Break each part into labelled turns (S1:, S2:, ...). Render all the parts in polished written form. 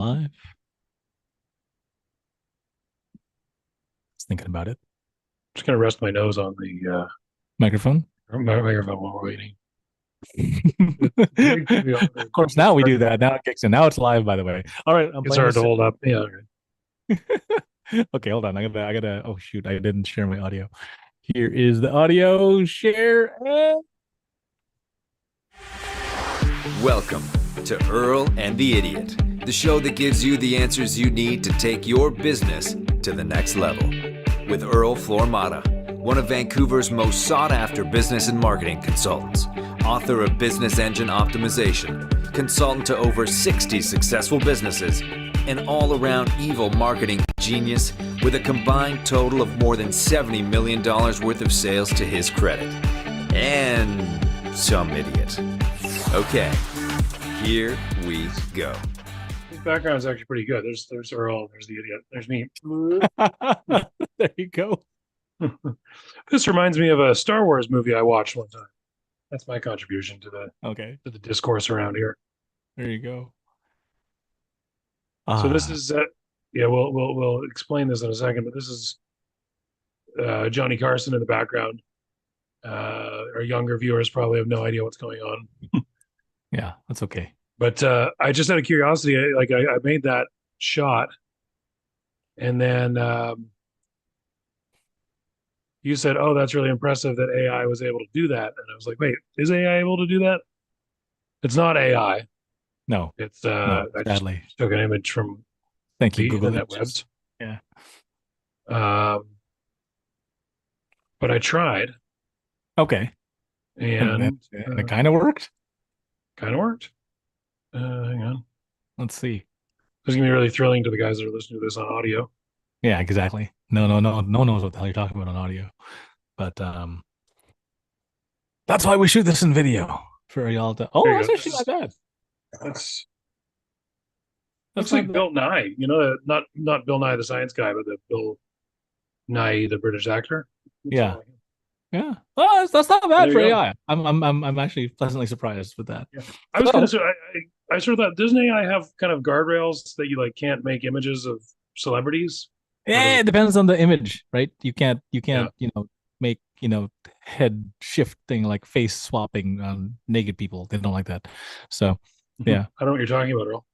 S1: Live. Just thinking about it.
S2: Just gonna rest my nose on the
S1: Microphone.
S2: microphone while we're waiting. The
S1: Of
S2: big TV on there.
S1: course,
S2: It's
S1: now we
S2: hard.
S1: do that. Now it kicks in. Now it's live, by the way. All right, I'm
S2: It's
S1: playing
S2: hard to
S1: this.
S2: hold up. Yeah.
S1: Okay, hold on. I gotta. Oh shoot, I didn't share my audio. Here is the audio share.
S3: Welcome to Earl and the Idiot, the show that gives you the answers you need to take your business to the next level. With Earl Flormata, one of Vancouver's most sought-after business and marketing consultants, author of Business Engine Optimization, consultant to over 60 successful businesses, an all-around evil marketing genius with a combined total of more than $70 million worth of sales to his credit. And some idiot. Okay, here we go.
S2: His background is actually pretty good. There's Earl. There's the idiot. There's me.
S1: There you go.
S2: This reminds me of a Star Wars movie I watched one time. That's my contribution to
S1: Okay,
S2: the discourse around here.
S1: there you go.
S2: So this
S1: Ah,
S2: is yeah. We'll explain this in a second, but this is Johnny Carson in the background. Our younger viewers probably have no idea what's going on.
S1: yeah, that's okay.
S2: But I just out of curiosity, I made that shot, and then you said, "Oh, that's really impressive that AI was able to do that." And I was like, "Wait, is AI able to do that?" It's not AI.
S1: No,
S2: It's
S1: no,
S2: I just
S1: sadly.
S2: took an image from
S1: Thank you,
S2: the
S1: Google
S2: internet
S1: Images.
S2: webs.
S1: Yeah.
S2: Um, but I tried,
S1: Okay. And
S2: and
S1: it kind of worked.
S2: kind of worked. Hang on.
S1: Let's see.
S2: This is gonna be really thrilling to the guys that are listening to this on audio.
S1: Yeah, exactly. No one knows what the hell you're talking about on audio. But that's why we shoot this in video for y'all to. Oh,
S2: There you
S1: that's
S2: go. This
S1: actually not
S2: is
S1: bad.
S2: that's
S1: That's
S2: looks
S1: not
S2: like
S1: bad.
S2: Bill Nye. You know, not Bill Nye the science guy, but the Bill Nye, the British actor. Looks a lot
S1: Yeah,
S2: like him.
S1: yeah. Well, that's not
S2: But
S1: bad
S2: there you
S1: for
S2: go.
S1: AI. I'm actually pleasantly surprised with that.
S2: Yeah, I was gonna
S1: So
S2: say I sort of thought doesn't AI have kind of guardrails that you like can't make images of celebrities, or does
S1: yeah,
S2: it?
S1: it depends on the image, right? You
S2: Yeah.
S1: can't make head shifting like face swapping on naked people. They don't like that. So
S2: I
S1: yeah.
S2: don't know what you're talking about, Earl.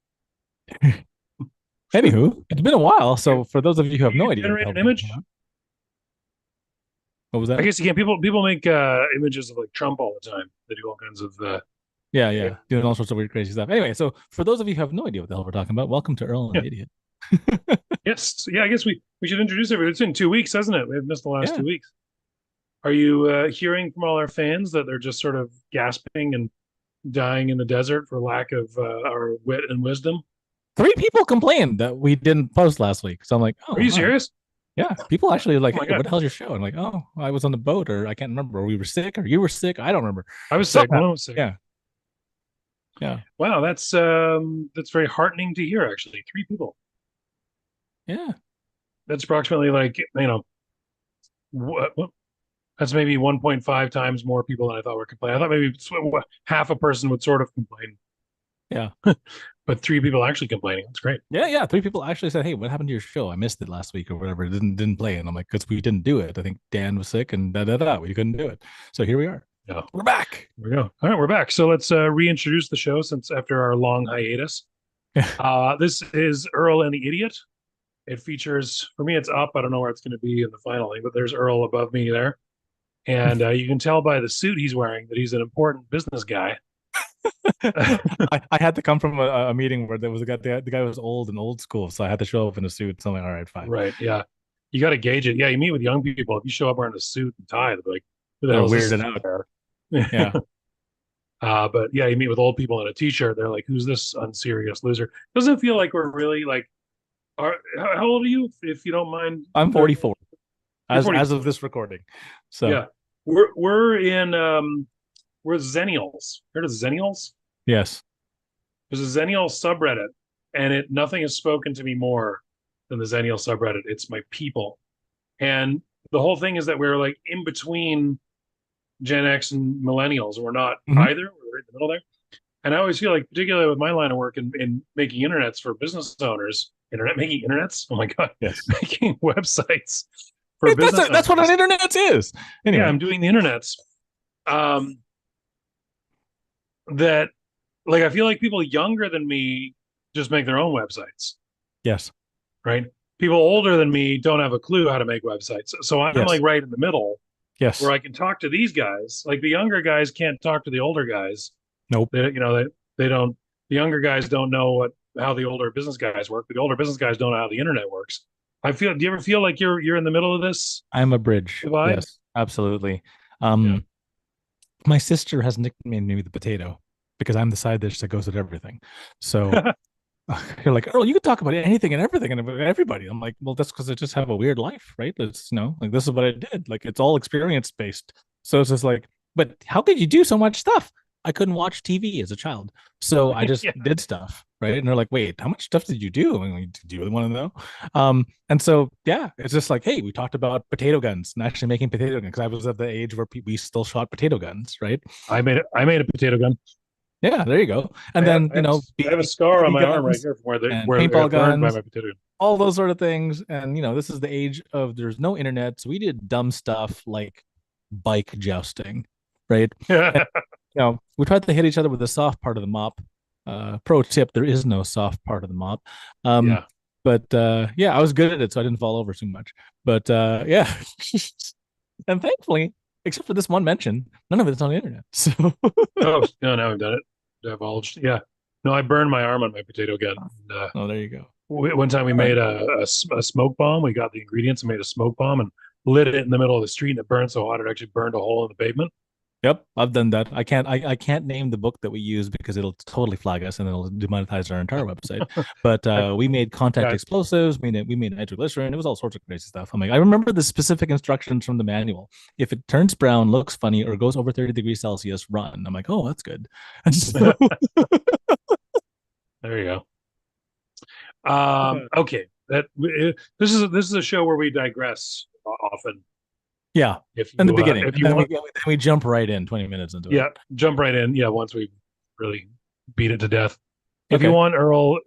S1: Anywho, it's been a while.
S2: You
S1: So for those of you who have no
S2: can
S1: idea what the
S2: generate
S1: hell
S2: an
S1: we're talking
S2: image.
S1: about, what was
S2: I
S1: that?
S2: guess you can. People make images of like Trump all the time. They do all kinds of
S1: Yeah,
S2: yeah.
S1: yeah, doing all sorts of weird, crazy stuff. Anyway, so for those of you who have no idea what the hell we're talking about, welcome to Earl and
S2: Yeah.
S1: the Idiot.
S2: Yes. Yeah. I guess we should introduce everybody. It's been 2 weeks, hasn't it? We've missed the last
S1: Yeah.
S2: 2 weeks. Are you hearing from all our fans that they're just sort of gasping and dying in the desert for lack of our wit and wisdom?
S1: Three people complained that we didn't post last week. So I'm like,
S2: Are
S1: oh,
S2: you
S1: all right.
S2: serious?
S1: Yeah. People actually like,
S2: Oh my
S1: hey,
S2: god,
S1: what the hell's your show? I'm like, oh, I was on the boat or I can't remember. Or we were sick or you were sick. I don't remember.
S2: I was sick.
S1: Somehow.
S2: One of them was sick.
S1: Yeah. Yeah.
S2: Wow, that's very heartening to hear. Actually, three people.
S1: Yeah.
S2: That's approximately like what, that's maybe 1.5 times more people than I thought were complaining. I thought maybe half a person would sort of complain,
S1: Yeah.
S2: but three people actually complaining. That's great.
S1: Yeah. Yeah. Three people actually said, hey, what happened to your show? I missed it last week or whatever. It didn't play. And I'm like, because we didn't do it. I think Dan was sick and we couldn't do it. So here we are.
S2: Yeah,
S1: We're back.
S2: there we go. All right, we're back. So let's reintroduce the show since after our long hiatus. This is Earl and the Idiot. It features, for me, it's up. I don't know where it's going to be in the final thing, but there's Earl above me there. And you can tell by the suit he's wearing that he's an important business guy.
S1: I had to come from a meeting where there was a guy, the guy was old and old school. So I had to show up in a suit. So I'm like, all right, fine.
S2: Right. Yeah. You got to gauge it. Yeah. You meet with young people. If you show up wearing a suit and tie, they're like, who the
S1: They're
S2: hell is this
S1: weirded out.
S2: there?
S1: Yeah.
S2: But yeah, you meet with old people in a t-shirt. They're like, who's this unserious loser? Doesn't it feel like we're really like, how old are you? If you don't mind.
S1: I'm 44
S2: You're
S1: as
S2: 44.
S1: of this recording. So
S2: Yeah. We're Zennials. Heard of Zennials?
S1: yes.
S2: There's a Zennial subreddit, and nothing has spoken to me more than the Zennial subreddit. It's my people. And the whole thing is that we're like in between Gen X and millennials. We're not
S1: Mhm.
S2: either. We're right in the middle there. And I always feel like, particularly with my line of work in making internets for business owners, making internets. Oh my God,
S1: Yes.
S2: making websites for business
S1: That's what an
S2: owners.
S1: internet is. Anyway.
S2: Yeah, I'm doing the internets. That like I feel like people younger than me just make their own websites,
S1: Yes.
S2: right? People older than me don't have a clue how to make websites. So I'm
S1: Yes.
S2: like right in the middle where
S1: Yes.
S2: I can talk to these guys. Like the younger guys can't talk to the older guys.
S1: Nope.
S2: They don't. The younger guys don't know how the older business guys work. The older business guys don't know how the internet works. I feel. Do you ever feel like you're in the middle of this
S1: I'm a bridge.
S2: divide?
S1: Yes, absolutely.
S2: Yeah.
S1: My sister has nicknamed me the potato because I'm the side dish that goes with everything. So you're like, Earl, you could talk about anything and everything and about everybody. I'm like, well, that's because I just have a weird life, right? It's like this is what I did. Like it's all experience based. So it's just like, but how could you do so much stuff? I couldn't watch TV as a child, so I just
S2: Yeah.
S1: did stuff, right? And they're like, wait, how much stuff did you do? I mean, do you really want to know? And so yeah, it's just like, hey, we talked about potato guns and actually making potato guns because I was at the age where we still shot potato guns, right?
S2: I made a potato gun.
S1: Yeah, there you go. And then
S2: I have a scar on
S1: BB
S2: my arm right
S1: guns
S2: here from
S1: and
S2: where it
S1: paintball
S2: got burned by
S1: guns,
S2: my potato gun.
S1: all those sort of things. And this is the age of there's no internet, so we did dumb stuff like bike jousting, right? And, we tried to hit each other with the soft part of the mop. Pro tip: there is no soft part of the mop.
S2: Yeah.
S1: But yeah, I was good at it, so I didn't fall over too much. But yeah, and thankfully, except for this one mention, none of it's on the internet. So
S2: Oh no, now I've done it. Divulged. Yeah. No, I burned my arm on my potato gun. And,
S1: oh, there you go.
S2: one time we made a smoke bomb. We got the ingredients and made a smoke bomb and lit it in the middle of the street, and it burned so hot it actually burned a hole in the pavement.
S1: Yep, I've done that. I can't name the book that we use because it'll totally flag us and it'll demonetize our entire website. But we made contact explosives, we made nitroglycerin, it was all sorts of crazy stuff. I'm like, I remember the specific instructions from the manual. If it turns brown, looks funny, or goes over 30 degrees Celsius, run. I'm like, oh, that's good. And so
S2: there you go. Okay. This is a show where we digress often.
S1: Yeah,
S2: if you,
S1: in the beginning,
S2: if you want,
S1: we jump right in 20 minutes into it.
S2: Yeah, jump right in. Yeah, once we really beat it to death. If you want Earl,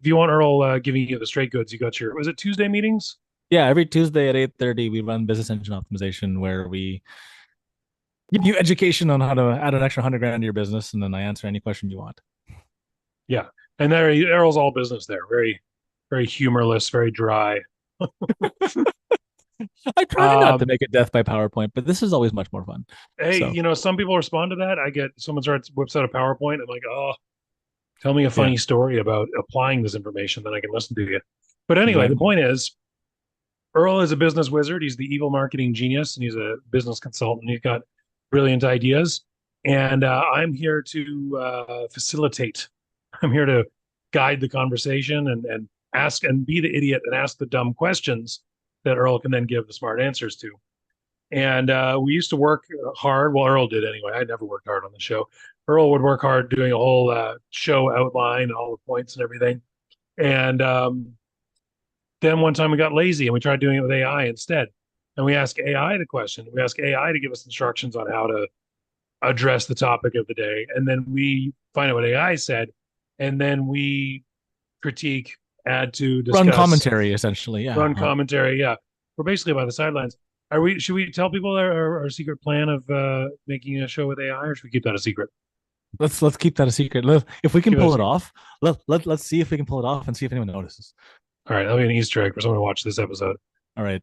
S2: giving you the straight goods, you got was it Tuesday meetings?
S1: Yeah, every Tuesday at 8:30 we run business engine optimization where we give you education on how to add an extra $100,000 to your business, and then I answer any question you want.
S2: Yeah, and there Earl's all business there. Very, very humorless, very dry.
S1: I try not to make it death by PowerPoint, but this is always much more fun.
S2: Hey,
S1: so.
S2: Some people respond to that. I get someone whips out a PowerPoint. I'm like, oh, tell me a funny story about applying this information, then I can listen to you. But anyway, The point is, Earl is a business wizard. He's the evil marketing genius, and he's a business consultant. He's got brilliant ideas, and I'm here to facilitate. I'm here to guide the conversation and ask and be the idiot and ask the dumb questions that Earl can then give the smart answers to. And we used to work hard. Well, Earl did anyway. I never worked hard on the show. Earl would work hard doing a whole show outline, all the points and everything. And then one time we got lazy and we tried doing it with AI instead. And we asked AI the question. We asked AI to give us instructions on how to address the topic of the day. And then we find out what AI said. And then we critique, add to, discuss.
S1: Run commentary, essentially. Yeah.
S2: Run commentary. Yeah. We're basically by the sidelines. Should we tell people our secret plan of making a show with AI, or should we keep that a secret?
S1: Let's keep that a secret. If we can pull it off, let's see if we can pull it off and see if anyone notices.
S2: All right, that'll be an Easter egg for someone to watch this episode.
S1: All right.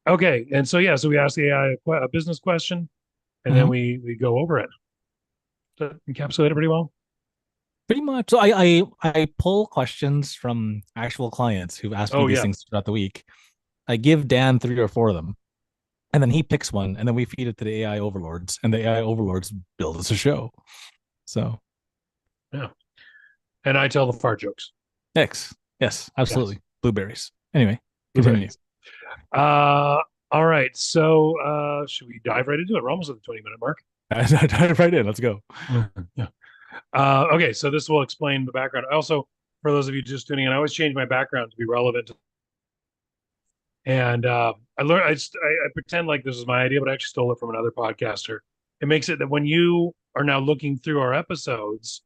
S2: Okay, and so we ask the AI a business question, and then we go over it. Does that encapsulate it pretty well?
S1: Pretty much. So I pull questions from actual clients who've asked me these things throughout the week. I give Dan 3 or 4 of them, and then he picks one, and then we feed it to the AI overlords, and the AI overlords build us a show. So,
S2: yeah. And I tell the fart jokes.
S1: Yes, absolutely. Yes. Blueberries. Anyway, continue.
S2: All right. So, should we dive right into it? We're almost at the 20-minute mark.
S1: Dive right in. Let's go.
S2: Yeah. Okay. So this will explain the background. Also, for those of you just tuning in, I always change my background to be relevant. And I learned. I pretend like this is my idea, but I actually stole it from another podcaster. It makes it that when you are now looking through our episodes,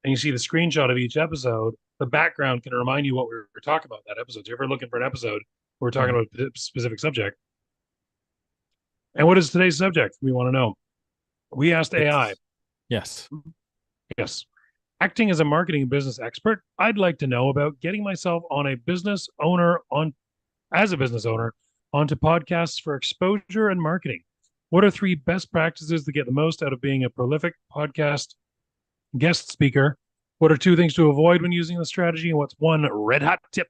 S2: and you see the screenshot of each episode, the background can remind you what we were talking about in that episode. So if you're looking for an episode, we're talking about a specific subject. And what is today's subject? We want to know. We asked AI.
S1: Yes.
S2: Yes. Acting as a marketing and business expert, I'd like to know about getting myself as a business owner onto podcasts for exposure and marketing. What are 3 best practices to get the most out of being a prolific podcast guest speaker? What are 2 things to avoid when using the strategy? And what's 1 red hot tip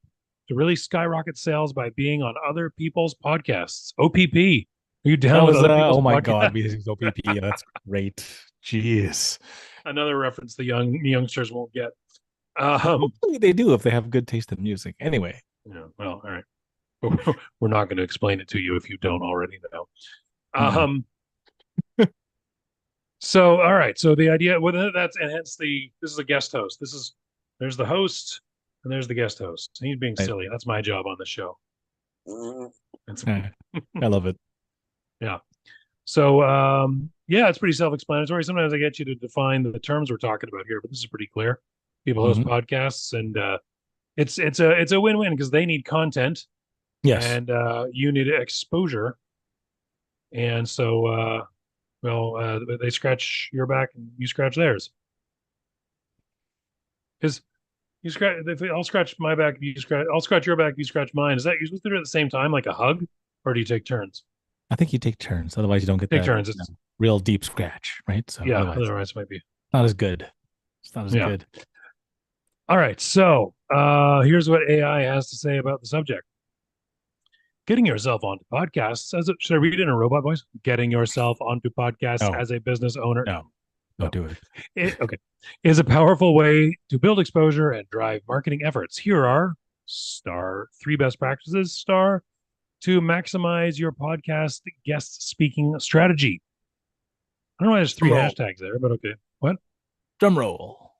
S2: to really skyrocket sales by being on other people's podcasts? OPP. Are you down with other people's
S1: oh my
S2: podcasts?
S1: God, music OPP. That's great. Jeez.
S2: Another reference the youngsters won't get.
S1: Hopefully they do if they have good taste in music. Anyway.
S2: Yeah, well, all right. We're not going to explain it to you if you don't already know. So, all right. So the idea, well, that's, and hence this is a guest host. There's the host and there's the guest host. He's being silly. That's my job on the show.
S1: I love it.
S2: Yeah. So, yeah, it's pretty self-explanatory. Sometimes I get you to define the terms we're talking about here, but this is pretty clear. People host podcasts, and it's a win-win because they need content,
S1: yes,
S2: and you need exposure, and so they scratch your back and you scratch theirs. Because I'll scratch my back, I'll scratch your back, you scratch mine. Is that you're supposed to do it at the same time, like a hug, or do you take turns?
S1: I think you take turns. Otherwise, you don't get
S2: take
S1: that
S2: turns. It's
S1: real deep scratch, right? So
S2: yeah, otherwise it might be
S1: not as good. It's not as good.
S2: All right. So here's what AI has to say about the subject. Getting yourself onto podcasts. Should I read it in a robot voice? Getting yourself onto podcasts as a business owner.
S1: No, do it.
S2: Okay. Is a powerful way to build exposure and drive marketing efforts. Here are 3 best practices to maximize your podcast guest speaking strategy. I don't know why there's 3 hashtags there, but okay. What?
S1: Drum roll.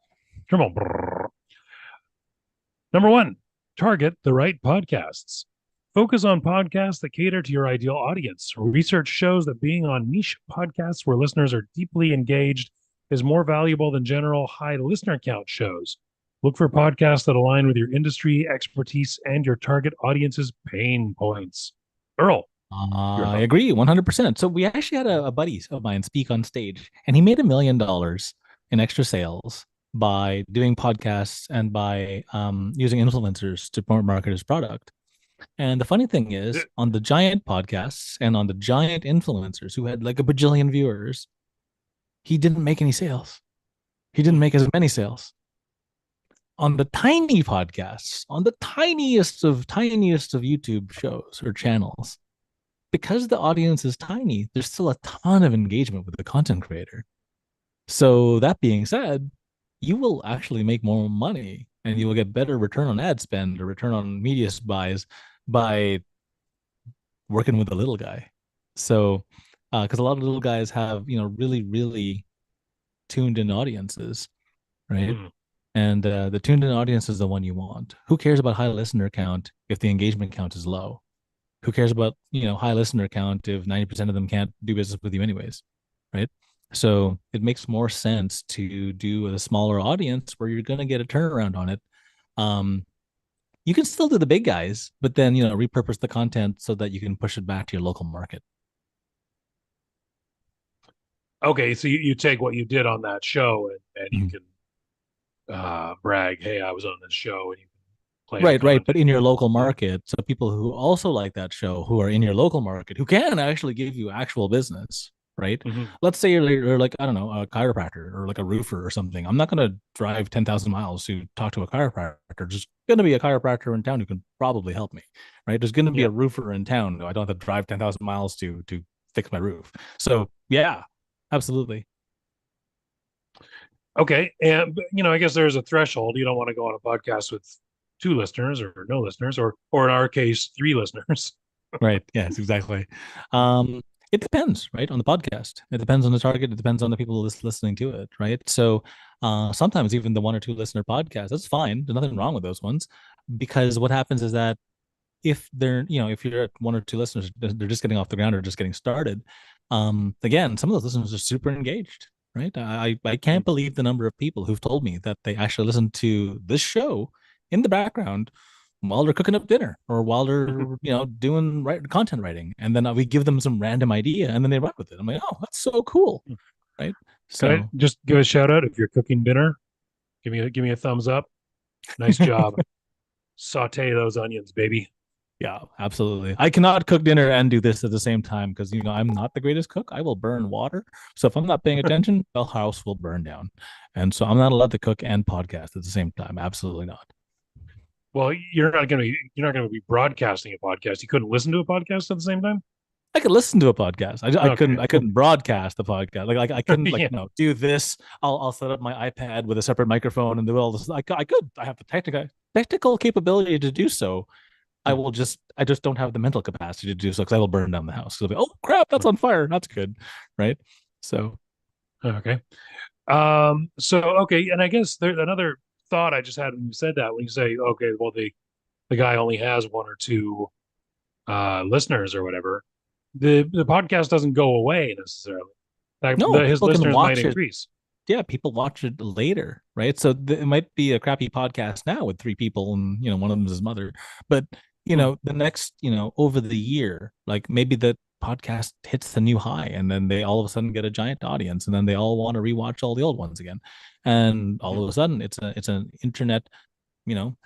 S2: Number 1, target the right podcasts. Focus on podcasts that cater to your ideal audience. Research shows that being on niche podcasts where listeners are deeply engaged is more valuable than general high listener count shows. Look for podcasts that align with your industry expertise and your target audience's pain points. Earl.
S1: I agree 100%. So we actually had a buddy of mine speak on stage, and he made $1 million in extra sales by doing podcasts and by using influencers to market his product. And the funny thing is, on the giant podcasts and on the giant influencers who had like a bajillion viewers, he didn't make any sales. He didn't make as many sales. On the tiny podcasts, on the tiniest of YouTube shows or channels, because the audience is tiny, there's still a ton of engagement with the content creator. So that being said, you will actually make more money and you will get better return on ad spend or return on media buys by working with a little guy. So, because a lot of little guys have, really, really tuned in audiences, right? And the tuned in audience is the one you want. Who cares about high listener count if the engagement count is low? Who cares about, high listener count if 90% of them can't do business with you anyways, right? So it makes more sense to do a smaller audience where you're going to get a turnaround on it. You can still do the big guys, but then, repurpose the content so that you can push it back to your local market.
S2: Okay, so you take what you did on that show and you can brag, hey, I was on this show, and you can play
S1: right, but in your local market, so people who also like that show, who are in your local market, who can actually give you actual business, right? Let's say you're like, I don't know, a chiropractor or like a roofer or something. I'm not going to drive 10,000 miles to talk to a chiropractor. There's going to be a chiropractor in town who can probably help me, right? There's going to be a roofer in town. I don't have to drive 10,000 miles to fix my roof. So yeah, absolutely.
S2: Okay. And, I guess there's a threshold. You don't want to go on a podcast with 2 listeners or no listeners, or in our case, 3 listeners.
S1: Right. Yes, exactly. It depends, right, on the podcast. It depends on the target. It depends on the people listening to it, right? So sometimes even the 1 or 2 listener podcasts, that's fine. There's nothing wrong with those ones, because what happens is that if they're, if you're at 1 or 2 listeners, they're just getting off the ground or just getting started. Again, some of those listeners are super engaged, right? I can't believe the number of people who've told me that they actually listen to this show in the background while they're cooking up dinner or while they're doing content writing, and then we give them some random idea and then they run with it. I'm like, oh, that's so cool, right?
S2: Can I
S1: So
S2: just give a shout out if you're cooking dinner? Give me a thumbs up. Nice job. Saute those onions, baby.
S1: yeah, absolutely. I cannot cook dinner and do this at the same time because I'm not the greatest cook. I will burn water. So if I'm not paying attention, the house will burn down. And so I'm not allowed to cook and podcast at the same time. Absolutely not.
S2: Well, you're not gonna be broadcasting a podcast. You couldn't listen to a podcast at the same time.
S1: I could listen to a podcast. I couldn't
S2: Okay.
S1: I couldn't broadcast the podcast. Like I couldn't
S2: Yeah.
S1: do this. I'll set up my iPad with a separate microphone and do all this. I could. I have the technical capability to do so. I just don't have the mental capacity to do so because I will burn down the house. It'll be, oh crap, that's on fire. That's good. Right. So
S2: Okay. So okay, and I guess there's another thought I just had when you said that, when you say, okay, well, the guy only has one or two listeners or whatever, the podcast doesn't go away necessarily. Like
S1: no,
S2: his
S1: people can
S2: listeners might
S1: watch it.
S2: increase.
S1: Yeah, people watch it later, right? So it might be a crappy podcast now with three people, and one of them is his mother. But
S2: Hmm.
S1: the next, over the year, like maybe the podcast hits the new high, and then they all of a sudden get a giant audience, and then they all want to rewatch all the old ones again, and all of a sudden it's an internet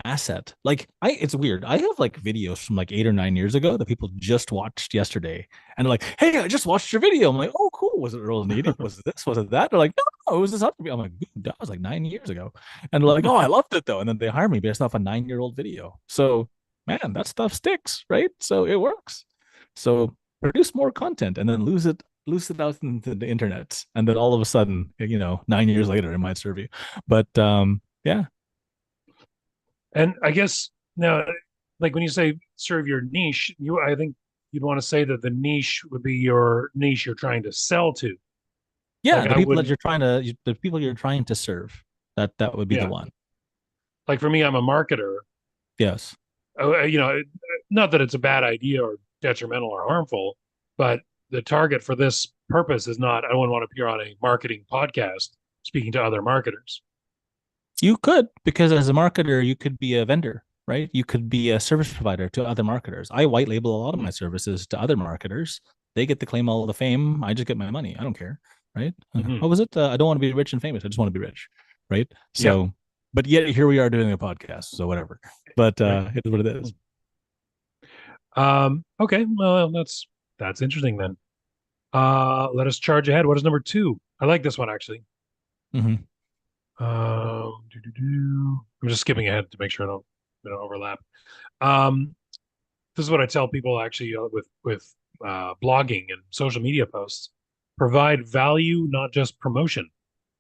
S1: asset. Like it's weird. I have like videos from like 8 or 9 years ago that people just watched yesterday, and they're like, "Hey, I just watched your video." I'm like, "Oh, cool. Was it Earl and Edith? Was it this? Was it that?" They're like, "No, it was this other video." I'm like, "Dude, that was like 9 years ago," and they're like, "Oh, I loved it though." And then they hire me based off a 9-year-old video. So, man, that stuff sticks, right? So it works. So produce more content and then lose it out into the internet, and then all of a sudden, 9 years later, it might serve you. But yeah.
S2: And I guess now, like when you say serve your niche, I think you'd want to say that the niche would be your niche you're trying to sell to.
S1: Yeah,
S2: Like
S1: the
S2: I
S1: people that
S2: wouldn't,
S1: you're trying to the people you're trying to serve. That would be the
S2: yeah.
S1: one.
S2: Like for me, I'm a marketer.
S1: Yes.
S2: Not that it's a bad idea or detrimental or harmful, but the target for this purpose is not, I don't want to appear on a marketing podcast speaking to other marketers.
S1: You could, because as a marketer, you could be a vendor, right? You could be a service provider to other marketers. I white label a lot of my services to other marketers. They get to claim all the fame. I just get my money. I don't care, right?
S2: Mm-hmm.
S1: What was it? I don't want to be rich and famous. I just want to be rich, right?
S2: Yeah.
S1: So, but yet here we are doing a podcast. So whatever. But
S2: Right.
S1: it's what it is.
S2: Okay. Well, that's interesting then. Let us charge ahead. What is number two? I like this one actually.
S1: Mm-hmm.
S2: I'm just skipping ahead to make sure I don't overlap. Um, this is what I tell people actually with blogging and social media posts. Provide value, not just promotion.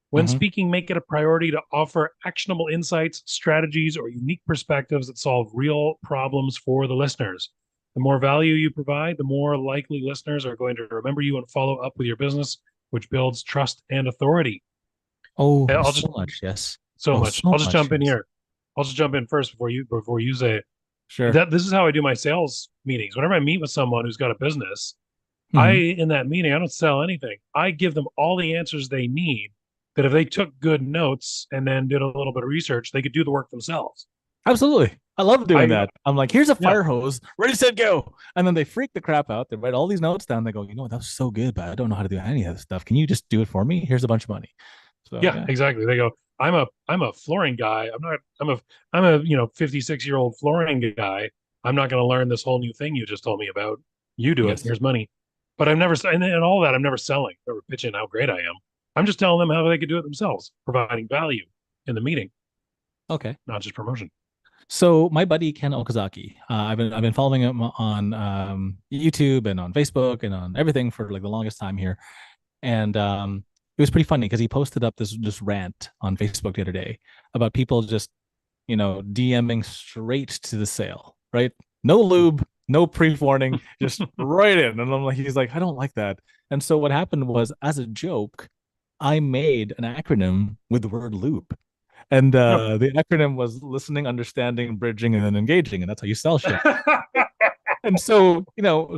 S2: When
S1: Mm-hmm.
S2: speaking, make it a priority to offer actionable insights, strategies, or unique perspectives that solve real problems for the listeners. The more value you provide, the more likely listeners are going to remember you and follow up with your business, which builds trust and authority.
S1: Oh,
S2: I'll just
S1: so much. Yes.
S2: so
S1: Oh,
S2: much.
S1: so
S2: I'll just
S1: much.
S2: jump in
S1: Yes.
S2: here. I'll just jump in first before you say it.
S1: Sure.
S2: This is how I do my sales meetings. Whenever I meet with someone who's got a business,
S1: Mm-hmm.
S2: in that meeting, I don't sell anything. I give them all the answers they need that if they took good notes and then did a little bit of research, they could do the work themselves.
S1: Absolutely. I love doing
S2: I
S1: that. I'm like, here's a
S2: Yeah,
S1: fire hose, ready, set, go. And then they freak the crap out. They write all these notes down. They go, that was so good, but I don't know how to do any of this stuff. Can you just do it for me? Here's a bunch of money. So
S2: yeah,
S1: yeah.
S2: exactly. They go, I'm a flooring guy. I'm a 56-year-old flooring guy. I'm not going to learn this whole new thing you just told me about. You do it.
S1: Yes.
S2: Here's money. But I've never and all that I'm never selling, never pitching how great I am. I'm just telling them how they could do it themselves, providing value in the meeting,
S1: Okay.
S2: not just promotion.
S1: So my buddy Ken Okazaki, I've been following him on YouTube and on Facebook and on everything for like the longest time here. And it was pretty funny because he posted up this rant on Facebook the other day about people just DMing straight to the sale, right? No lube, no pre-warning, just right in. And I'm like, he's like, I don't like that. And so what happened was, as a joke, I made an acronym with the word lube. And
S2: No.
S1: the acronym was listening, understanding, bridging, and then engaging. And that's how you sell shit. And so,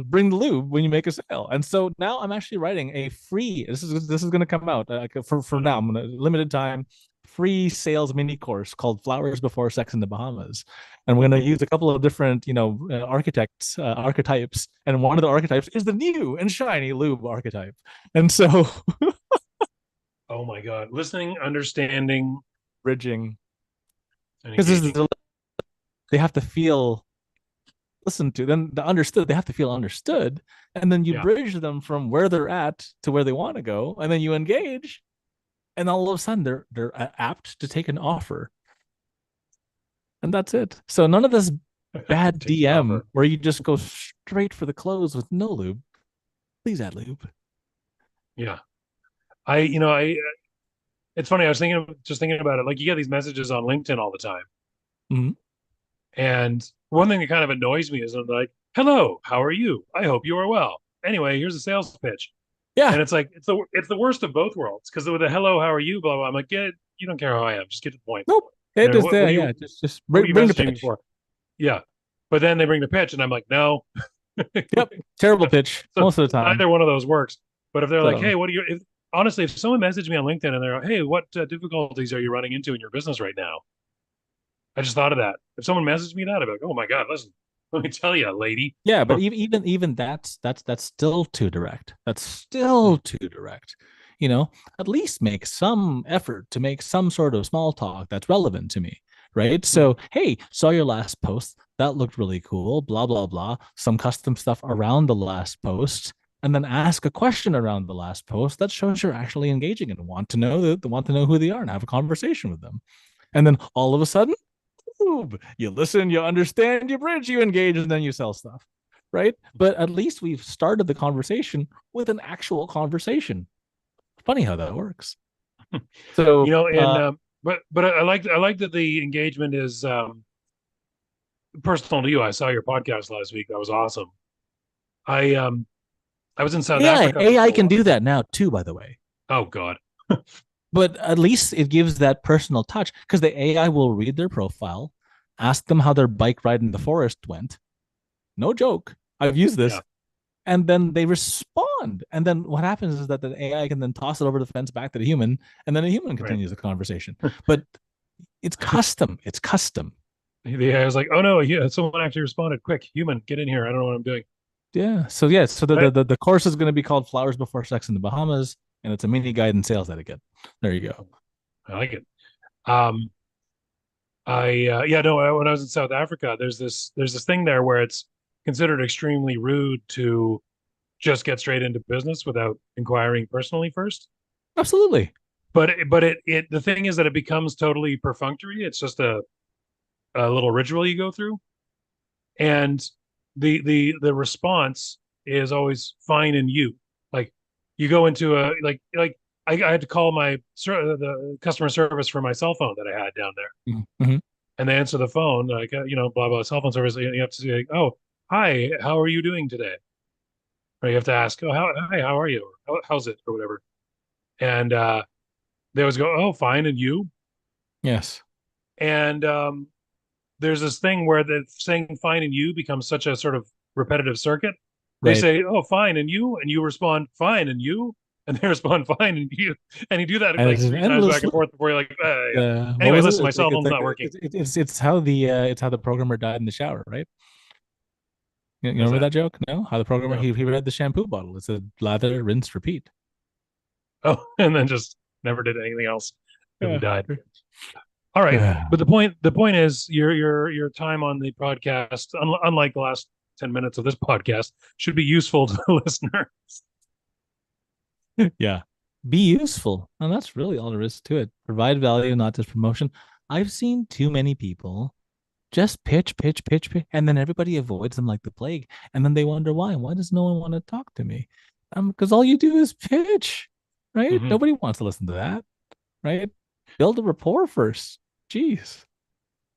S1: bring the lube when you make a sale. And so now I'm actually writing a free. This is going to come out for now. I'm going to limited time free sales mini course called Flowers Before Sex in the Bahamas. And we're going to use a couple of different, archetypes. And one of the archetypes is the new and shiny lube archetype. And so,
S2: Oh my God. Listening, understanding,
S1: bridging,
S2: and
S1: because
S2: engaging.
S1: they have to feel listened to, then the understood, they have to feel understood. And then you
S2: Yeah.
S1: bridge them from where they're at to where they want to go. And then you engage. And all of a sudden they're apt to take an offer. And that's it. So none of this bad
S2: Take the
S1: DM
S2: offer.
S1: where you just go straight for the close with no lube. Please add lube.
S2: Yeah. It's funny. I was thinking about it. Like you get these messages on LinkedIn all the time.
S1: Mm-hmm.
S2: And one thing that kind of annoys me is I'm like, hello, how are you? I hope you are well. Anyway, here's a sales pitch.
S1: Yeah.
S2: And it's like, it's the worst of both worlds. Because with a hello, how are you? Blah, blah. I'm like, yeah, you don't care how I am. Just get to the point.
S1: Nope. It
S2: And
S1: is
S2: what
S1: there.
S2: do
S1: Yeah.
S2: you,
S1: Just
S2: what are you
S1: bring the
S2: messaging me
S1: pitch.
S2: for? Yeah. But then they bring the pitch and I'm like, no.
S1: Yep. Terrible pitch
S2: So
S1: most of the time.
S2: neither one of those works. But if they're like,
S1: So,
S2: hey, honestly, if someone messaged me on LinkedIn and they're like, hey, what difficulties are you running into in your business right now? I just thought of that. If someone messaged me that, I'd be like, oh my God, listen, let me tell you, lady.
S1: yeah, but even that's still too direct. That's still too direct. At least make some effort to make some sort of small talk that's relevant to me, right? So, hey, saw your last post. That looked really cool. Blah blah blah. Some custom stuff around the last post, and then ask a question around the last post that shows you're actually engaging and want to know who they are and have a conversation with them. And then all of a sudden, you listen, you understand, you bridge, you engage, and then you sell stuff, right? But at least we've started the conversation with an actual conversation. Funny how that works. So,
S2: but I like that the engagement is personal to you. I saw your podcast last week. That was awesome. I was in South Africa for a
S1: AI can
S2: while.
S1: do that now too, by the way.
S2: Oh God.
S1: But at least it gives that personal touch because the AI will read their profile, ask them how their bike ride in the forest went. No joke. I've used this.
S2: Yeah.
S1: And then they respond. And then what happens is that the AI can then toss it over the fence back to the human, and then the human continues the conversation. But it's custom. It's custom.
S2: The AI was like, oh no, yeah, someone actually responded. Quick, human, get in here. I don't know what I'm doing.
S1: Yeah. So the course is going to be called Flowers Before Sex in the Bahamas, and it's a mini guide in sales etiquette. There you go.
S2: I like it. When I was in South Africa, there's this thing there where it's considered extremely rude to just get straight into business without inquiring personally first.
S1: Absolutely.
S2: But the thing is that it becomes totally perfunctory. It's just a little ritual you go through, and the response is always fine and you. Like you go into a I had to call the customer service for my cell phone that I had down there,
S1: Mm-hmm.
S2: and they answer the phone like blah blah cell phone service. You have to say like, oh hi, how are you doing today? Or you have to ask, oh hi, how are you? How's it or whatever, and they always go, oh fine, and you?
S1: Yes.
S2: And there's this thing where the saying fine and you becomes such a sort of repetitive circuit. They say, oh, fine, and you respond, fine, and you, and they respond, fine, and you do that
S1: And
S2: like
S1: it's
S2: three times back
S1: endlessly.
S2: and forth before you're like, yeah.
S1: What
S2: Anyway,
S1: was
S2: listen,
S1: it?
S2: my cell phone's not working.
S1: It's how the programmer died in the shower, right? You
S2: What's
S1: remember
S2: that?
S1: that joke? No, how the programmer
S2: No.
S1: he read the shampoo bottle. It said lather, rinse, repeat.
S2: Oh, and then just never did anything else till he
S1: Yeah.
S2: died. All right,
S1: Yeah.
S2: but the point is your time on the podcast, unlike the last 10 minutes of this podcast, should be useful to the listener.
S1: Yeah. Be useful. And that's really all there is to it. Provide value, not just promotion. I've seen too many people just pitch, and then everybody avoids them like the plague. And then they wonder why. Why does no one want to talk to me? Because all you do is pitch, right?
S2: Mhm.
S1: Nobody wants to listen to that, right? Build a rapport first. Jeez.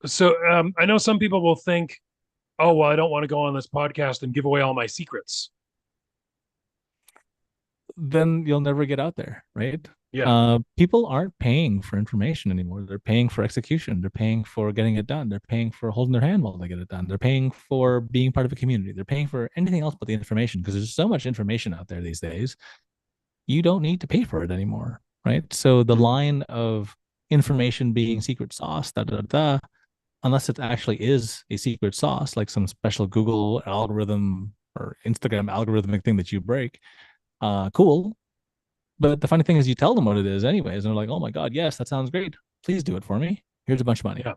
S2: So I know some people will think, oh, well, I don't want to go on this podcast and give away all my secrets.
S1: Then you'll never get out there, right?
S2: Yeah.
S1: People aren't paying for information anymore. They're paying for execution. They're paying for getting it done. They're paying for holding their hand while they get it done. They're paying for being part of a community. They're paying for anything else but the information, because there's so much information out there these days. You don't need to pay for it anymore, right? So the line of information being secret sauce, da da da, unless it actually is a secret sauce, like some special Google algorithm or Instagram algorithmic thing that you break, cool. But the funny thing is, you tell them what it is anyways, and they're like, "Oh my god, yes, that sounds great. Please do it for me. Here's a bunch of money."
S2: Yeah.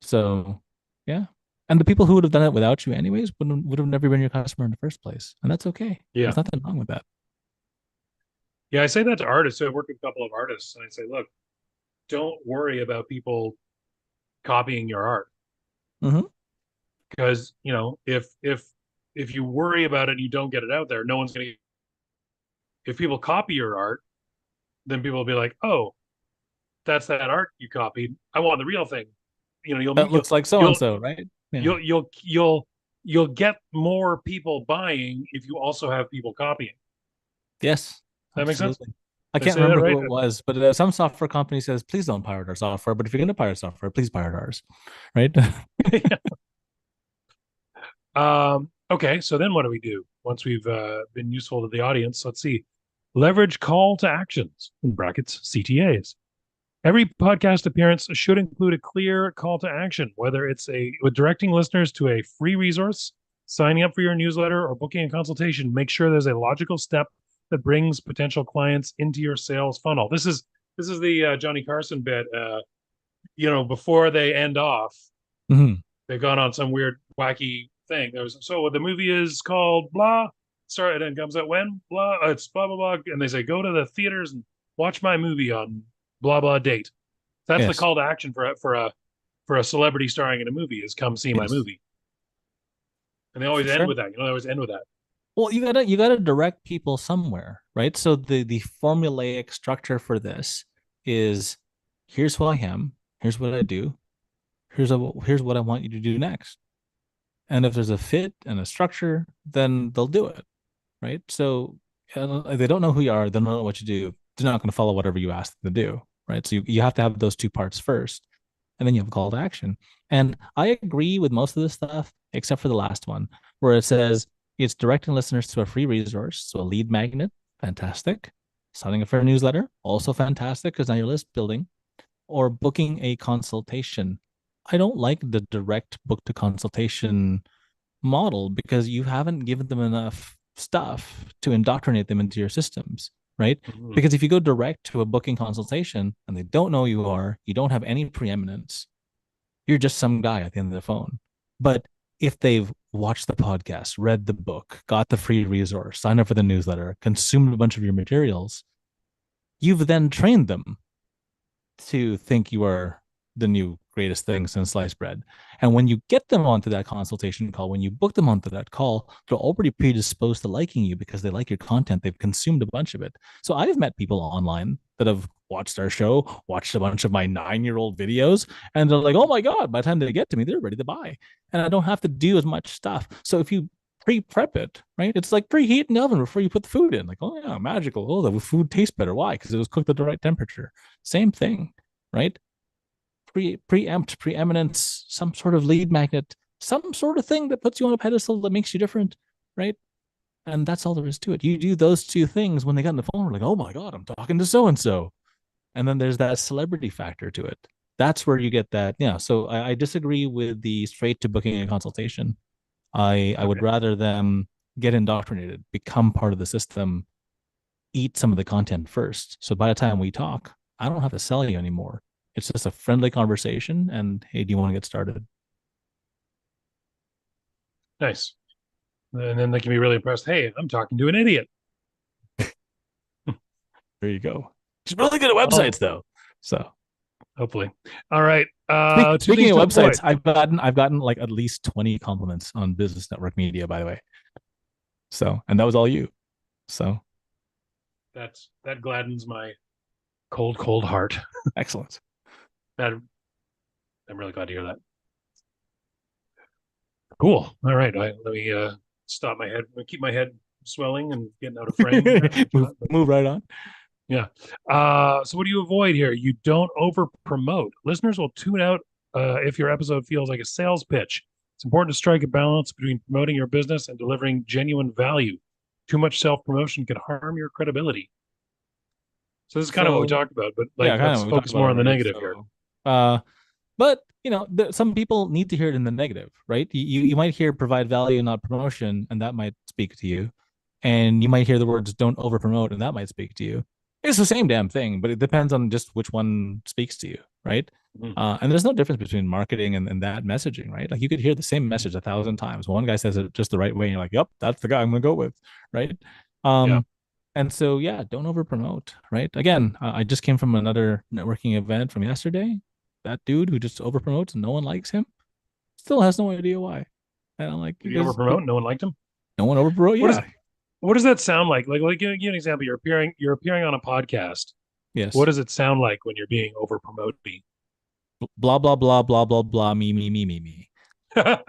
S1: So, yeah. And the people who would have done it without you anyways would have never been your customer in the first place, and that's okay.
S2: Yeah.
S1: There's nothing wrong with that.
S2: Yeah. I say that to artists. So I work with a couple of artists and I say, look, don't worry about people copying your art.
S1: Mm-hmm.
S2: Because, if you worry about it and you don't get it out there, no one's gonna if people copy your art, then people will be like, oh, that's that art you copied. I want the real thing.
S1: That looks like so and
S2: you'll
S1: so, right? Yeah.
S2: you'll get more people buying if you also have people copying.
S1: Yes,
S2: That makes sense?
S1: absolutely. I
S2: Did I
S1: can't
S2: say that
S1: remember
S2: right?
S1: who it was, but some software company says, please don't pirate our software. But if you're going to pirate software, please pirate ours, right?
S2: Okay, so then what do we do once we've been useful to the audience? Let's see. Leverage call to actions, in brackets, CTAs. Every podcast appearance should include a clear call to action, whether it's with directing listeners to a free resource, signing up for your newsletter, or booking a consultation. Make sure there's a logical step that brings potential clients into your sales funnel. This is the Johnny Carson bit. Before they end off,
S1: Mm-hmm.
S2: they've gone on some weird wacky thing. So the movie is called blah. Sorry, and it comes out when blah. It's blah blah blah, and they say go to the theaters and watch my movie on blah blah date. That's the
S1: Yes.
S2: call to action for a celebrity starring in a movie is come see my
S1: Yes.
S2: movie. And they always
S1: For
S2: end
S1: sure.
S2: with that. They always end with that.
S1: Well, you gotta direct people somewhere, right? So the formulaic structure for this is, here's who I am, here's what I do, here's what I want you to do next. And if there's a fit and a structure, then they'll do it, right? So if they don't know who you are, they don't know what you do. They're not going to follow whatever you ask them to do, right? So you have to have those two parts first, and then you have a call to action. And I agree with most of this stuff, except for the last one, where it says it's directing listeners to a free resource, so a lead magnet, fantastic. Signing up for a newsletter, also fantastic, because now you're list building, or booking a consultation. I don't like the direct book to consultation model, because you haven't given them enough stuff to indoctrinate them into your systems, right?
S2: Mhm.
S1: Because if you go direct to a booking consultation and they don't know who you are, you don't have any preeminence, you're just some guy at the end of the phone. But if they've watched the podcast, read the book, got the free resource, signed up for the newsletter, consumed a bunch of your materials, you've then trained them to think you are the new greatest thing since sliced bread. And when you get them onto that consultation call, when you book them onto that call, they're already predisposed to liking you because they like your content. They've consumed a bunch of it. So I've met people online that have watched our show, watched a bunch of my 9-year-old videos, and they're like, oh my God, by the time they get to me, they're ready to buy. And I don't have to do as much stuff. So if you pre-prep it, right? It's like preheat in the oven before you put the food in. Like, oh yeah, magical. Oh, the food tastes better. Why? Because it was cooked at the right temperature. Same thing, right? Preempt, preeminence, some sort of lead magnet, some sort of thing that puts you on a pedestal that makes you different, right? And that's all there is to it. You do those two things when they got on the phone, we're like, oh my God, I'm talking to so and so. And then there's that celebrity factor to it. That's where you get that. Yeah. So I disagree with the straight to booking a consultation. I would
S2: Okay.
S1: rather them get indoctrinated, become part of the system, eat some of the content first. So by the time we talk, I don't have to sell you anymore. It's just a friendly conversation. And hey, do you want to get started?
S2: Nice. And then they can be really impressed. Hey, I'm talking to an idiot.
S1: There you go. She's really good at
S2: Oh,
S1: websites, though. So
S2: hopefully. All right. Two
S1: speaking
S2: things
S1: of
S2: to
S1: websites,
S2: avoid.
S1: I've gotten like at least 20 compliments on Business Network Media, by the way. So, and that was all you. So
S2: That gladdens my cold, cold heart.
S1: excellent.
S2: That I'm really glad to hear that. Cool. All right. Let me stop my head. Keep my head swelling and getting out of frame.
S1: move right on.
S2: Yeah. So what do you avoid here? You don't over promote. Listeners will tune out if your episode feels like a sales pitch. It's important to strike a balance between promoting your business and delivering genuine value. Too much self promotion can harm your credibility. So this is kind of what we
S1: So
S2: talked about, but
S1: yeah,
S2: like
S1: kind of
S2: let's
S1: we talked
S2: focus
S1: about it
S2: more on the
S1: already.
S2: negative here.
S1: So, but some people need to hear it in the negative, right? You might hear provide value, not promotion, and that might speak to you. And you might hear the words don't over promote, and that might speak to you. It's the same damn thing, but it depends on just which one speaks to you, right?
S2: Mhm.
S1: And there's no difference between marketing and that messaging, right? Like you could hear the same message 1,000 times. One guy says it just the right way, and you're like, yep, that's the guy I'm gonna go with, right?
S2: Yeah.
S1: And so yeah, don't over promote, right? Again, I just came from another networking event from yesterday. That dude who just over promotes and no one likes him still has no idea why. And I'm like,
S2: Did he over
S1: because
S2: promote? No one liked him.
S1: no one over promote.
S2: What is
S1: Yeah.
S2: what does that sound like? Like give an example. You're appearing on a podcast. What
S1: Yes.
S2: does it sound like when you're being over promoted?
S1: Blah blah blah blah blah blah. Me. Right.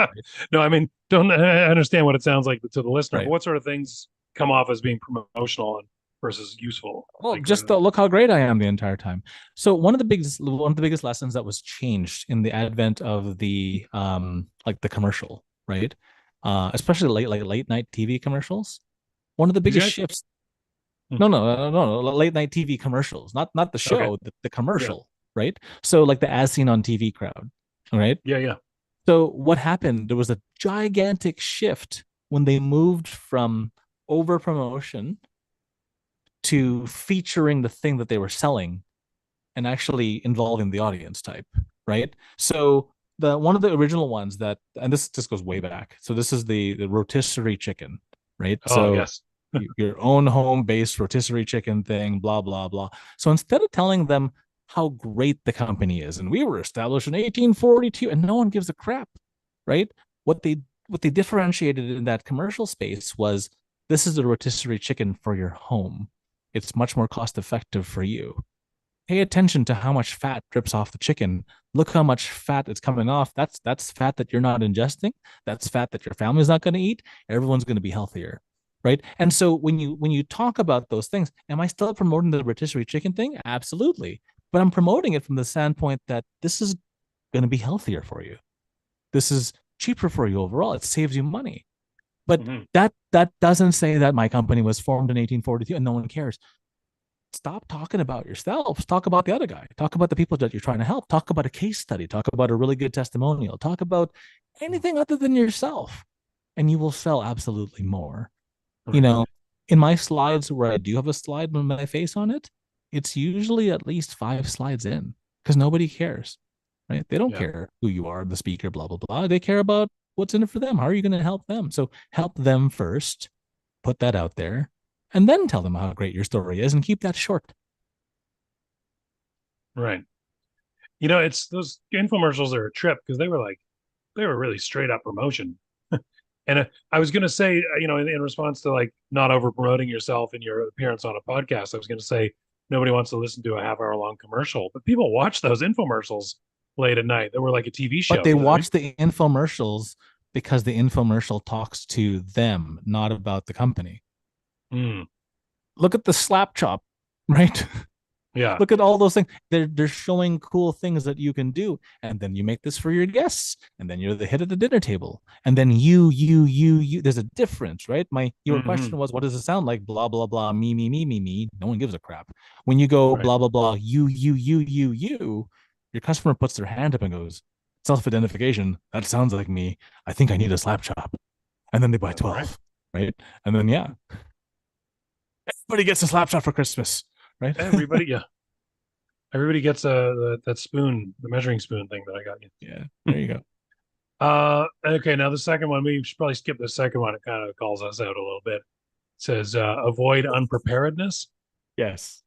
S2: No, I mean, don't I understand what it sounds like to the listener, but
S1: Right.
S2: what sort of things come off as being promotional and versus useful?
S1: Well,
S2: Like,
S1: just look how great I am the entire time. So one of the biggest lessons that was changed in the advent of the like the commercial, right? Especially late night TV commercials. One of the
S2: did you
S1: biggest
S2: actually?
S1: shifts. No. Late night TV commercials, not the
S2: Okay.
S1: show, the
S2: Yeah.
S1: commercial, right? So like the as seen on TV crowd, right?
S2: Yeah. Yeah.
S1: So what happened? There was a gigantic shift when they moved from over promotion to featuring the thing that they were selling and actually involving the audience type, right? So the one of the original ones that, and this just goes way back. So this is the rotisserie chicken, right?
S2: Oh,
S1: So
S2: yes.
S1: your own home based rotisserie chicken thing, blah blah blah. So instead of telling them how great the company is, and we were established in 1842, and no one gives a crap, right? What they what they differentiated in that commercial space was this is a rotisserie chicken for your home. It's much more cost effective for you. Pay attention to how much fat drips off the chicken. Look how much fat is coming off. That's fat that you're not ingesting. That's fat that your family's not going to eat. Everyone's going to be healthier, right? And so when you talk about those things, am I still promoting the rotisserie chicken thing? Absolutely, but I'm promoting it from the standpoint that this is going to be healthier for you. This is cheaper for you overall. It saves you money. But
S2: Mhm.
S1: that doesn't say that my company was formed in 1842 and no one cares. Stop talking about yourselves. Talk about the other guy. Talk about the people that you're trying to help. Talk about a case study. Talk about a really good testimonial. Talk about anything other than yourself, and you will sell absolutely more. You
S2: Right.
S1: know, in my slides where I do have a slide with my face on it, it's usually at least 5 slides in because nobody cares, right? They don't
S2: Yeah.
S1: care who you are, the speaker, blah, blah, blah. They care about what's in it for them. How are you going to help them? So help them first, put that out there, and then tell them how great your story is and keep that short.
S2: Right. It's those infomercials are a trip because they were really straight up promotion. And I was going to say, in response to like not over promoting yourself in your appearance on a podcast, I was going to say nobody wants to listen to a half-hour long commercial, but people watch those infomercials late at night. They were like a TV
S1: But
S2: show.
S1: they
S2: You know what I mean?
S1: watch the infomercials because the infomercial talks to them, not about the company.
S2: Mm,
S1: Look at the slap chop, right?
S2: yeah.
S1: Look at all those things. They're showing cool things that you can do, and then you make this for your guests, and then you're the hit at the dinner table, and then you. There's a difference, right? Your
S2: Hmm.
S1: question was, what does it sound like? Blah blah blah. Me. No one gives a crap. When you go
S2: Right.
S1: blah blah blah, you, your customer puts their hand up and goes, self-identification. That sounds like me. I think I need a slap chop, and then they buy
S2: That's right.
S1: 12, right? And then yeah, everybody gets a slap chop for Christmas, right?
S2: Everybody, yeah. Everybody gets that spoon, the measuring spoon thing that I got you.
S1: Yeah, there you go.
S2: Okay, now the second one, we should probably skip the second one. It kind of calls us out a little bit. It says avoid unpreparedness.
S1: Yes.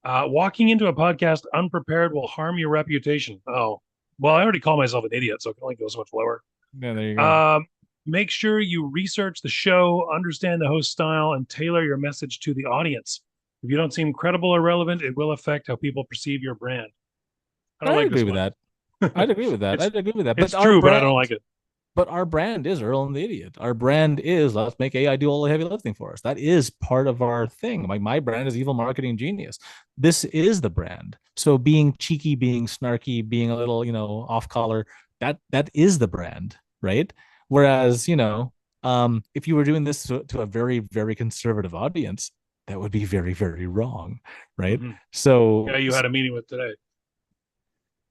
S2: Walking into a podcast unprepared will harm your reputation. Oh, well, I already call myself an idiot, so it can only go so much lower.
S1: Yeah, there you go.
S2: Make sure you research the show, understand the host style, and tailor your message to the audience. If you don't seem credible or relevant, it will affect how people perceive your brand. I don't
S1: I'd
S2: like
S1: agree
S2: this
S1: with
S2: one.
S1: that. I'd agree with that.
S2: It's
S1: I'd agree with that.
S2: it's
S1: But our
S2: true, but I don't
S1: brand,
S2: like it.
S1: But our brand is Earl and the Idiot. Our brand is let's make AI do all the heavy lifting for us. That is part of our thing. Like my brand is Evil Marketing Genius. This is the brand. So being cheeky, being snarky, being a little, off color, that is the brand, right? Whereas, if you were doing this to a very, very conservative audience, that would be very, very wrong, right?
S2: Mm-hmm.
S1: So
S2: Yeah, you had a meeting with today.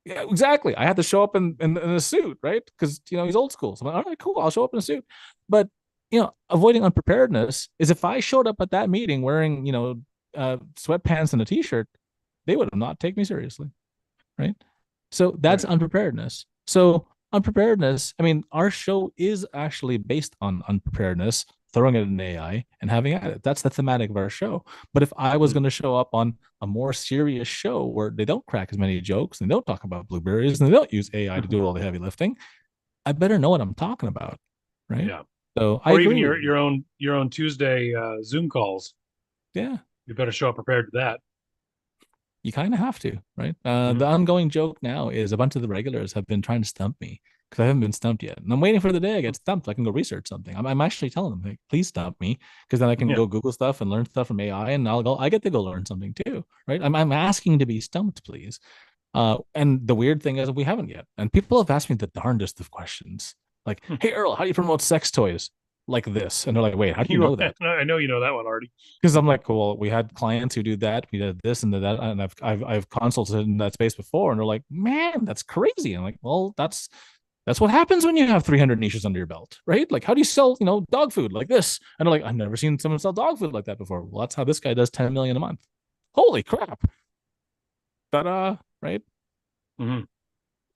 S1: yeah, exactly. I had to show up in a suit, right? Because he's old school. So I'm like, all right, cool. I'll show up in a suit. But avoiding unpreparedness is if I showed up at that meeting wearing sweatpants and a t-shirt, they would have not taken me seriously, right? So that's
S2: Right.
S1: unpreparedness. So unpreparedness. I mean, our show is actually based on unpreparedness, throwing it in AI and having at it. That's the thematic of our show. But if I was
S2: Mm.
S1: going to show up on a more serious show where they don't crack as many jokes and they don't talk about blueberries and they don't use AI to do all the heavy lifting, I better know what I'm talking about, right?
S2: Yeah.
S1: So I
S2: Or even
S1: agree with you.
S2: your own Tuesday Zoom calls.
S1: Yeah,
S2: You better show up prepared to that.
S1: you kind of have to, right?
S2: Mm-hmm.
S1: The ongoing joke now is a bunch of the regulars have been trying to stump me because I haven't been stumped yet, and I'm waiting for the day I get stumped. So I can go research something. I'm actually telling them, like, please stump me, because then I can
S2: Yeah.
S1: go Google stuff and learn stuff from AI, and I get to go learn something too, right? I'm asking to be stumped, please. And the weird thing is we haven't yet, and people have asked me the darndest of questions, like,
S2: Hmm.
S1: "Hey Earl, how do you promote sex toys like this?" And they're like, "Wait, how do you know that?"
S2: I know you know that one already.
S1: Because I'm like, well, we had clients who do that. We did this and that, and I've consulted in that space before, and they're like, man, that's crazy. I'm like, well, that's what happens when you have 300 niches under your belt, right? Like, how do you sell, dog food like this? And they're like, I've never seen someone sell dog food like that before. Well, that's how this guy does 10 million a month. Holy crap! Ta-da! Right?
S2: Mm-hmm.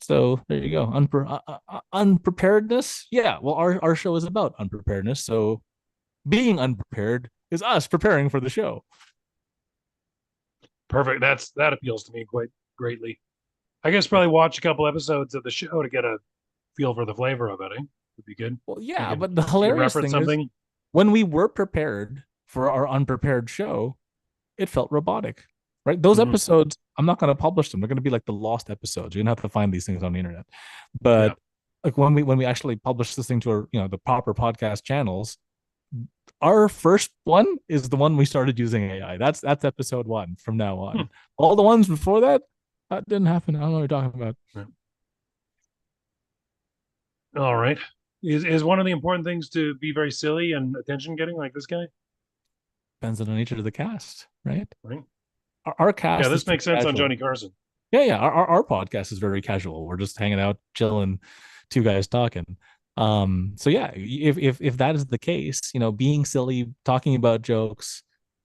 S1: So there you go. Unpreparedness. Yeah. Well, our show is about unpreparedness. So being unprepared is us preparing for the show.
S2: Perfect. That appeals to me quite greatly. I guess probably watch a couple episodes of the show to get a feel for the flavor of it. Would be good.
S1: Well,
S2: You
S1: yeah,
S2: can
S1: but the
S2: you can
S1: hilarious
S2: reference
S1: thing is
S2: something.
S1: when we were prepared for our unprepared show, it felt robotic, right? Those
S2: Mm-hmm.
S1: episodes, I'm not going to publish them. They're going to be like the lost episodes. You're going to have to find these things on the internet.
S2: Yeah.
S1: But like when we actually publish this thing to our, the proper podcast channels, our first one is the one we started using AI. That's episode 1 from now on.
S2: Hmm.
S1: All the ones before that, that didn't happen. I don't know what you're talking about.
S2: Yeah. All right. Is one of the important things to be very silly and attention getting like this guy?
S1: Depends on the nature of the cast, right?
S2: Right.
S1: Our
S2: Yeah,
S1: cast is
S2: this
S1: pretty
S2: makes sense on
S1: casual.
S2: Johnny Carson.
S1: Yeah. Our podcast is very casual. We're just hanging out, chilling, two guys talking. So yeah, if that is the case, being silly, talking about jokes,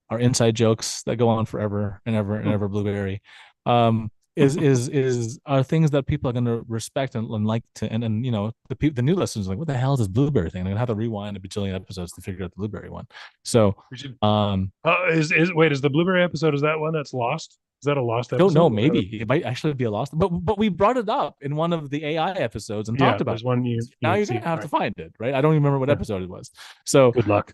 S1: our inside jokes that go on forever and ever and ever, Blueberry, is are things that people are going to respect and like to, and the new listeners are like, what the hell is this Blueberry thing? They're gonna have to rewind a bajillion episodes to figure out the Blueberry one. So
S2: We should.
S1: um
S2: Is the Blueberry episode? Is that one that's lost? Is that a lost
S1: I don't know.
S2: episode?
S1: Maybe it might actually be a lost, but we brought it up in one of the AI episodes and
S2: Yeah,
S1: talked about
S2: there's one
S1: it.
S2: you
S1: Now
S2: had
S1: you're gonna
S2: seen.
S1: have to
S2: Right.
S1: find it, right? I don't even remember what
S2: Yeah.
S1: episode it was. So,
S2: Good luck.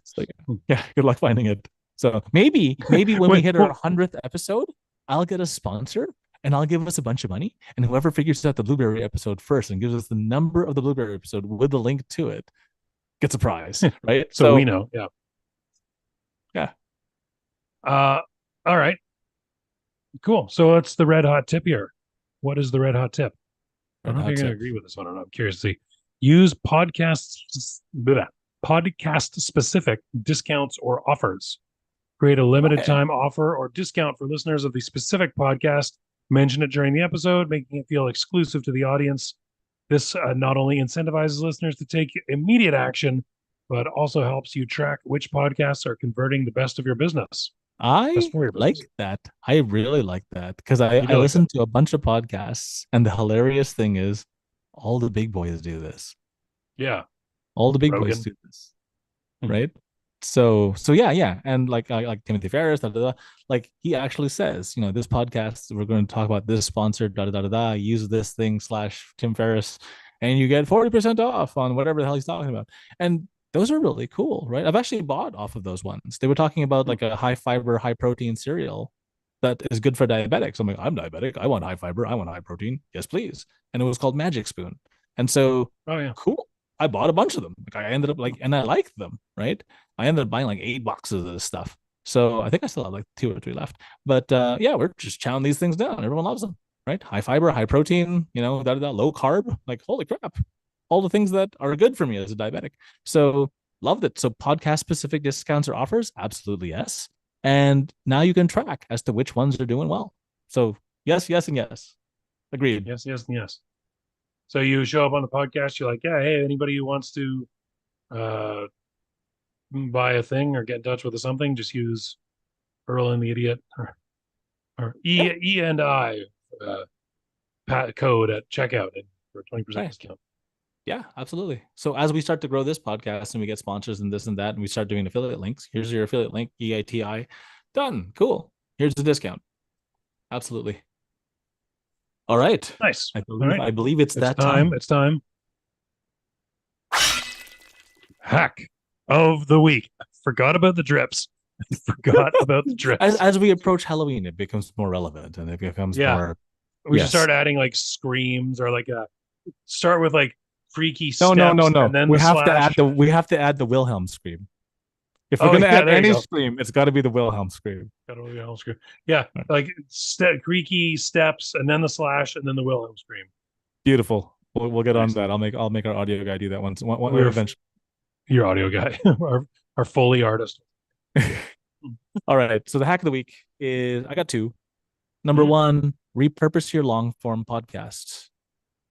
S1: yeah, good luck finding it. So maybe when we
S2: Wait,
S1: hit our
S2: well,
S1: 100th episode, I'll get a sponsor and I'll give us a bunch of money, and whoever figures out the Blueberry episode first and gives us the number of the Blueberry episode with the link to it gets a prize, right?
S2: so we
S1: So
S2: know. Yeah.
S1: yeah,
S2: Uh, all right. Cool. So what's the red hot tip here? What is the red hot tip? I
S1: red
S2: don't know if
S1: hot
S2: you're going to
S1: tip.
S2: agree with this one or not. I'm curious to see. Use podcast specific discounts or offers. Create a limited
S1: Okay.
S2: time offer or discount for listeners of the specific podcast. Mention it during the episode, making it feel exclusive to the audience. This not only incentivizes listeners to take immediate action, but also helps you track which podcasts are converting the best of your business. Best
S1: I
S2: for your
S1: like
S2: business.
S1: that. I really like that because I,
S2: You
S1: I
S2: do like that.
S1: listen to a bunch of podcasts, and the hilarious thing is all the big boys do this.
S2: Yeah.
S1: All the big boys
S2: Rogan.
S1: do this,
S2: Hmm.
S1: right? So yeah. And like Timothy Ferris, like he actually says, this podcast, we're going to talk about this sponsor, use this thing / Tim Ferriss, and you get 40% off on whatever the hell he's talking about. And those are really cool, right? I've actually bought off of those ones. They were talking about
S2: Hmm.
S1: like a high fiber, high protein cereal that is good for diabetics. I'm like, I'm diabetic. I want high fiber. I want high protein. Yes, please. And it was called Magic Spoon. And so
S2: Oh yeah.
S1: cool. I bought a bunch of them. Like I ended up like, and I liked them, right? I ended up buying like 8 boxes of this stuff. So I think I still have like 2 or 3 left. But yeah, we're just chowing these things down. Everyone loves them, right? High fiber, high protein, low carb. Like, holy crap. All the things that are good for me as a diabetic. So loved it. So podcast specific discounts or offers, absolutely yes. And now you can track as to which ones are doing well. So yes, yes, and yes. Agreed.
S2: Yes, yes, and yes. So you show up on the podcast, you're like, yeah, hey, anybody who wants to uh buy a thing or get in touch with something, just use Earl and the Idiot or
S1: Yeah.
S2: E and I code at checkout and for a 20%
S1: Right.
S2: discount.
S1: Yeah, absolutely. So as we start to grow this podcast and we get sponsors and this and that, and we start doing affiliate links, here's your affiliate link, EITI. Done. Cool. Here's the discount. Absolutely. All right.
S2: Nice.
S1: I
S2: All
S1: believe
S2: right.
S1: I believe it's that
S2: time.
S1: time.
S2: It's time. Hack of the week. I forgot about the drips. Forgot about the drips.
S1: As we approach Halloween, it becomes more relevant and it becomes more.
S2: We should
S1: Yes.
S2: start adding like screams or like start with like freaky
S1: No,
S2: steps.
S1: no.
S2: And then
S1: We
S2: the
S1: have to
S2: slash.
S1: add the Wilhelm scream. If we're
S2: Oh,
S1: gonna
S2: yeah,
S1: add
S2: there you
S1: any
S2: go.
S1: scream, it's got to be the Wilhelm scream.
S2: Got a Wilhelm scream. Yeah, like creaky steps, and then the slash, and then the Wilhelm scream.
S1: Beautiful. We'll get on
S2: Nice.
S1: that. I'll make our audio guy do that once.
S2: We're
S1: Eventually.
S2: Your audio guy, our Foley artist.
S1: All right. So the hack of the week is I got 2. Number
S2: Mhm.
S1: 1, repurpose your long form podcasts.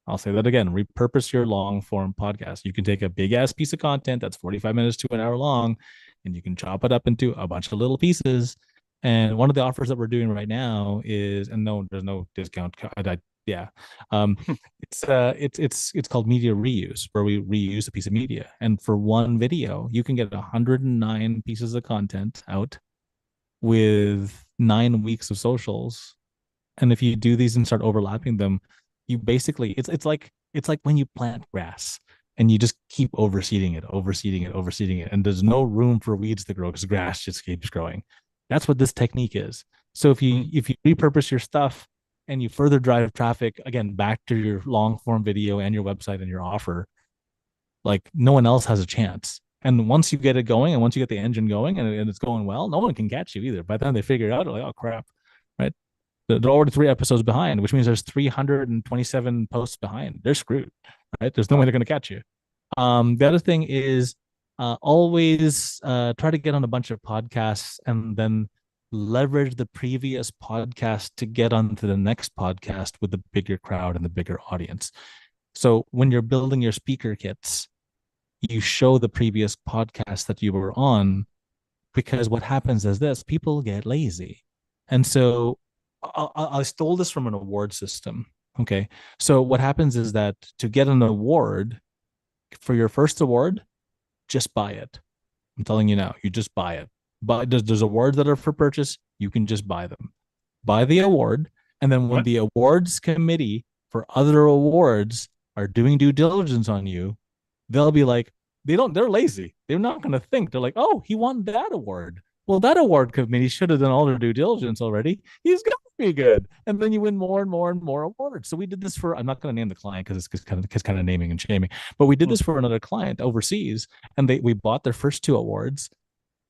S1: I'll say that again. Repurpose your long form podcast. You can take a big ass piece of content that's 45 minutes to an hour long, and you can chop it up into a bunch of little pieces. And one of the offers that we're doing right now is, and no, there's no discount. Yeah, it's called media reuse, where we reuse a piece of media. And for one video, you can get 109 pieces of content out with 9 weeks of socials. And if you do these and start overlapping them, you basically it's like when you plant grass and you just keep overseeding it, and there's no room for weeds to grow because grass just keeps growing. That's what this technique is. So if you repurpose your stuff and you further drive traffic again back to your long form video and your website and your offer, like no one else has a chance. And once you get it going and once you get the engine going and it's going well, no one can catch you either. By the time they figure it out, they're like, oh crap, right? They're already 3 episodes behind, which means there's 327 posts behind. They're screwed, right? There's no way they're going to catch you. The other thing is always try to get on a bunch of podcasts and then leverage the previous podcast to get onto the next podcast with the bigger crowd and the bigger audience. So when you're building your speaker kits, you show the previous podcast that you were on, because what happens is this: people get lazy. And so I stole this from an award system. Okay. So what happens is that to get an award for your first award, just buy it. I'm telling you now, you just buy it. But there's awards that are for purchase. You can just buy them. Buy the award. And then when the awards committee for other awards are doing due diligence on you, they'll be like, they're lazy. They're not going to think. They're like, oh, he won that award. Well, that award committee should have done all their due diligence already. He's going to be good. And then you win more and more and more awards. So we did this for, I'm not going to name the client because it's kind of naming and shaming, but we did this for another client overseas, and we bought their first 2 awards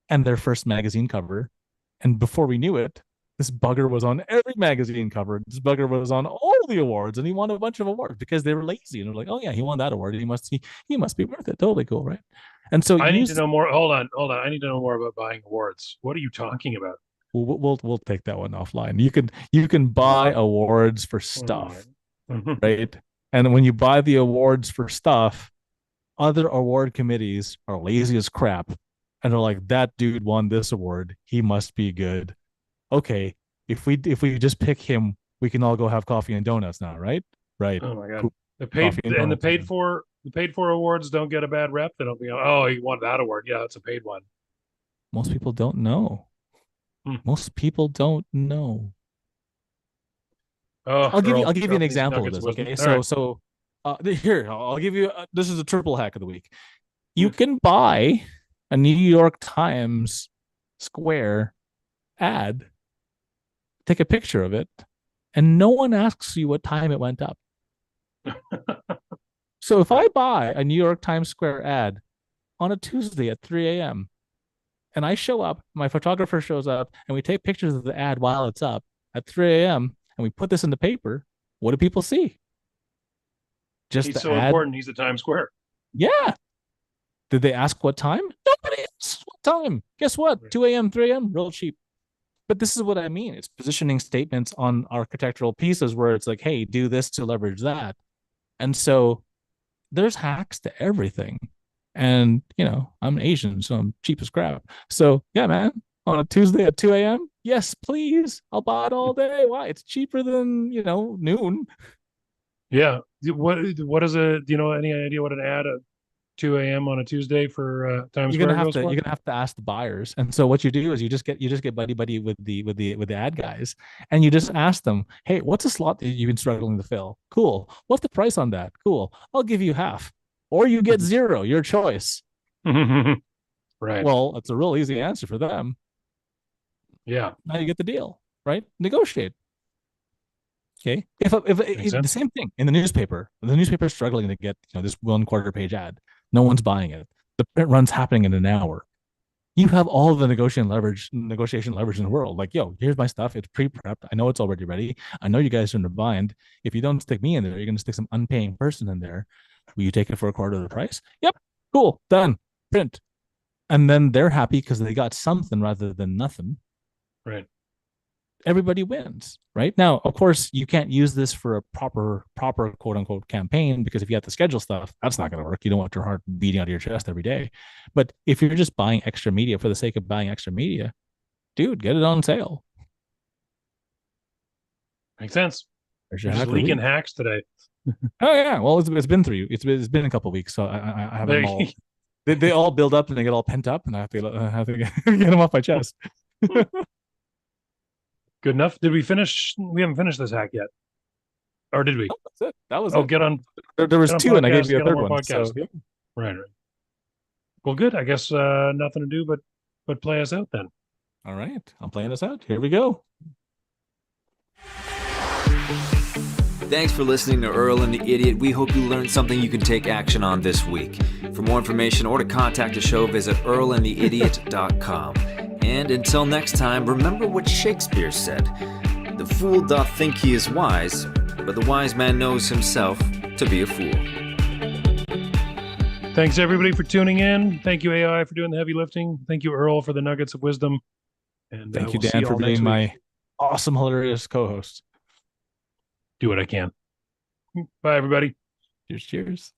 S1: and their first magazine cover. And before we knew it, this bugger was on every magazine cover. This bugger was on all the awards, and he won a bunch of awards because they were lazy and they're like, "Oh yeah, he won that award. He must be worth it. Totally cool, right?" And so
S2: I need to know more. Hold on. I need to know more about buying awards. What are you talking about?
S1: We'll take that one offline. You can buy awards for stuff, right? And when you buy the awards for stuff, other award committees are lazy as crap, and they're like, "That dude won this award. He must be good." Okay, if we just pick him, we can all go have coffee and donuts now, right? Right.
S2: Oh my god.
S1: Cool.
S2: The paid for awards don't get a bad rep. They don't be, oh, he won that award. Yeah, it's a paid one.
S1: Most people don't know. Most people don't know.
S2: Oh,
S1: I'll give you an example of this. Okay, so here I'll give you. This is a triple hack of the week. You can buy a New York Times square ad, take a picture of it, and no one asks you what time it went up. So if I buy a New York Times Square ad on a Tuesday at 3 a.m. and I show up, my photographer shows up, and we take pictures of the ad while it's up at 3 a.m. and we put this in the paper, what do people see? Just
S2: He's
S1: the
S2: so
S1: ad.
S2: important. He's the Times Square.
S1: Yeah. Did they ask what time? Nobody asks what time. Guess what? 2 a.m., 3 a.m., real cheap. But this is what I mean. It's positioning statements on architectural pieces where it's like, hey, do this to leverage that. And so there's hacks to everything. And, I'm Asian, so I'm cheap as crap. So, yeah, man, on a Tuesday at 2 a.m., yes, please. I'll buy it all day. Why? It's cheaper than, noon.
S2: Yeah. What is a, do you know any idea what an ad at 2 a.m. on a Tuesday for Times
S1: You're gonna
S2: Square
S1: have
S2: goes
S1: to
S2: for?
S1: you're gonna have to ask the buyers. And so what you do is you just get buddy with the ad guys, and you just ask them, hey, what's a slot that you've been struggling to fill? Cool. What's the price on that? Cool. I'll give you half. Or you get zero, your choice.
S2: Right.
S1: Well, it's a real easy answer for them.
S2: Yeah.
S1: Now you get the deal, right? Negotiate. Okay. If
S2: Makes
S1: the
S2: sense.
S1: same thing in the newspaper is struggling to get this 1/4 page ad, no one's buying it. The print run's happening in an hour. You have all the negotiation leverage in the world. Like, yo, here's my stuff. It's pre-prepped. I know it's already ready. I know you guys are in a bind. If you don't stick me in there, you're gonna stick some unpaying person in there. Will you take it for a quarter of the price? Yep. Cool. Done. Print. And then they're happy because they got something rather than nothing.
S2: Right.
S1: Everybody wins, right? Now, of course, you can't use this for a proper quote unquote campaign, because if you have to schedule stuff, that's not going to work. You don't want your heart beating out of your chest every day. But if you're just buying extra media for the sake of buying extra media, dude, get it on sale.
S2: Makes sense.
S1: There's
S2: You're
S1: your
S2: just
S1: hack of the
S2: leaking
S1: week.
S2: hacks today.
S1: Oh yeah, well it's been through. It's been a couple of weeks, so I have them all. They all build up and they get all pent up, and I have to get them off my chest.
S2: Good enough. Did we finish? We haven't finished this hack yet. Or did we?
S1: That's it. That was
S2: Oh,
S1: it.
S2: get on
S1: There was
S2: get on
S1: two, and I gave
S2: podcast,
S1: you a
S2: get on
S1: third
S2: more
S1: one. So
S2: podcast.
S1: yep.
S2: Right. Well, good. I guess nothing to do but play us out then.
S1: All right, I'm playing this out. Here we go.
S3: Thanks for listening to Earl and the Idiot. We hope you learned something you can take action on this week. For more information or to contact the show, visit earlandtheidiot.com. And until next time, remember what Shakespeare said. The fool doth think he is wise, but the wise man knows himself to be a fool.
S2: Thanks everybody for tuning in. Thank you AI for doing the heavy lifting. Thank you Earl for the nuggets of wisdom. And
S1: Thank you,
S2: we'll see
S1: Dan, for
S2: all next
S1: being
S2: week.
S1: my awesome, hilarious co-host.
S2: Do what I can. Bye everybody.
S1: Cheers.